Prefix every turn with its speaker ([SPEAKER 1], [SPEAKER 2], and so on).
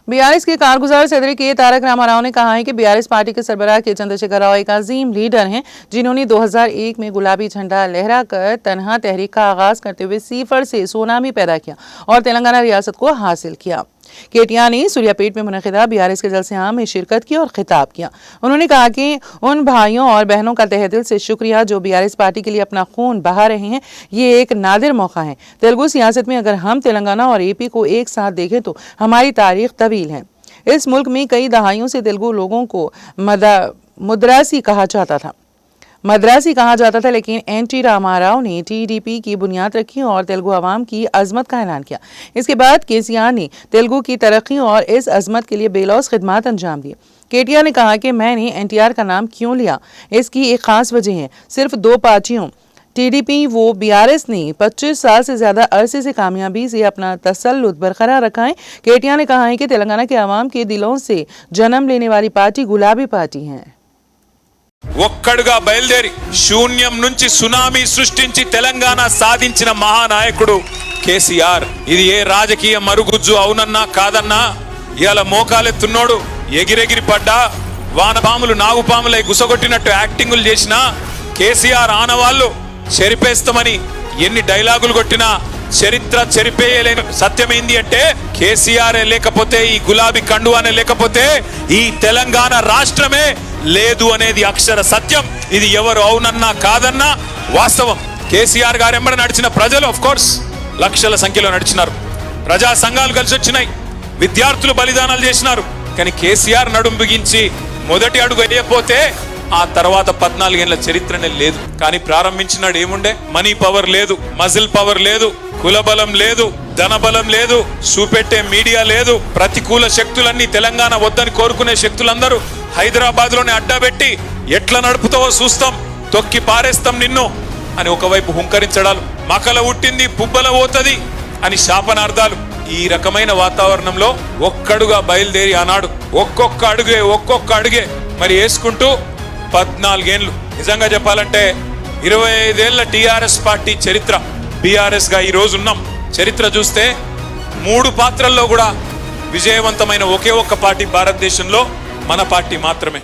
[SPEAKER 1] BRS के कारगुजार सदर के तारक रामाराव ने कहा है कि बीआरएस पार्टी के सरबराह के चंद्रशेखर राव एक अजीम लीडर हैं, जिन्होंने 2001 में गुलाबी झंडा लहराकर तनहा तहरीक का आगाज करते हुए सीफर से सुनामी पैदा किया और तेलंगाना रियासत को हासिल किया। केटिया ने सूर्यापेट में मुनक़िदा बीआरएस के जलसे-आम में शिरकत की और खिताब किया। उन्होंने कहा कि उन भाइयों और बहनों का तहे दिल से शुक्रिया जो बीआरएस पार्टी के लिए अपना खून बहा रहे हैं। ये एक नादिर मौका है। तेलुगु सियासत में अगर हम तेलंगाना और एपी को एक साथ देखें तो हमारी तारीख तवील है। इस मुल्क में कई दहाइयों से तेलुगु लोगों को मद्रासी कहा जाता था, लेकिन एनटी रामाराव ने टीडीपी की बुनियाद रखी और तेलुगु अवाम की अजमत का ऐलान किया। इसके बाद केसीआर ने तेलुगु की तरक्की और इस अजमत के लिए बेलौस खिदमत अंजाम दी। केटिया ने कहा कि मैंने एनटीआर का नाम क्यों लिया, इसकी एक खास वजह है। सिर्फ दो पार्टियों टीडीपी व बीआरएस ने 25 साल से ज्यादा अरसे से कामयाबी से अपना तसल्लुत बरकरार रखा है। केटिया ने कहा है कि तेलंगाना के अवाम के दिलों से जन्म लेने वाली पार्टी गुलाबी पार्टी है।
[SPEAKER 2] ఒక్కడుగా బయలుదేరి శూన్యం నుంచి సునామీ సృష్టించి తెలంగాణ సాధించిన మహానాయకుడు కేసీఆర్। ఇది ఏ రాజకీయ మరుగుజ్జు అవునన్నా కాదన్నా ఇయాల మోకాలెత్తున్నోడు ఎగిరెగిరి పడ్డా వానపాములు నాగుపాములై గుసగొట్టినట్టు యాక్టింగులు చేసినా కేసీఆర్ ఆనవాళ్ళు చెరిపేస్తామని ఎన్ని డైలాగులు కొట్టినా చరిత్ర చెరిపేయలేని సత్యమైంది అంటే కేసీఆర్ లేకపోతే ఈ గులాబీ కండువానే లేకపోతే ఈ తెలంగాణ రాష్ట్రమే లేదు అనేది అక్షర సత్యం। ఇది ఎవరు అవునన్నా కాదన్నా వాస్తవం। కేసీఆర్ గారు ఎంబడి నడిచిన ప్రజలు ఆఫ్ కోర్స్ లక్షల సంఖ్యలో నడిచినారు, ప్రజా సంఘాలు కలిసి వచ్చినాయి, విద్యార్థులు బలిదానాలు చేసినారు। కానీ కేసీఆర్ నడుం బిగించి మొదటి అడుగు వేయకపోతే ఆ తర్వాత 14 ఏళ్ల చరిత్రనే లేదు। కానీ ప్రారంభించినాడు ఏముండే? మనీ పవర్ లేదు, మజిల్ పవర్ లేదు, కులబలం లేదు, ధనబలం లేదు, చూపెట్టే మీడియా లేదు। ప్రతికూల శక్తులన్నీ తెలంగాణ వద్దని కోరుకునే శక్తులందరూ హైదరాబాద్ లోనే అడ్డాబెట్టి ఎట్లా నడుపుతావో చూస్తాం, తొక్కి పారేస్తాం నిన్ను అని ఒకవైపు హుంకరించడాలు, మకల ఉట్టింది పుబ్బల పోతది అని శాపనార్థాలు। ఈ రకమైన వాతావరణంలో ఒక్కడుగా బయలుదేరి ఆనాడు ఒక్కొక్క అడుగే మరి వేసుకుంటూ 14 ఏళ్ళు, నిజంగా చెప్పాలంటే 25 ఏళ్ల టీఆర్ఎస్ పార్టీ చరిత్ర బీఆర్ఎస్ గా ఈ రోజు ఉన్నాం। చరిత్ర చూస్తే 3 పాత్రల్లో కూడా విజయవంతమైన ఒకే ఒక్క పార్టీ భారతదేశంలో మన పార్టీ మాత్రమే।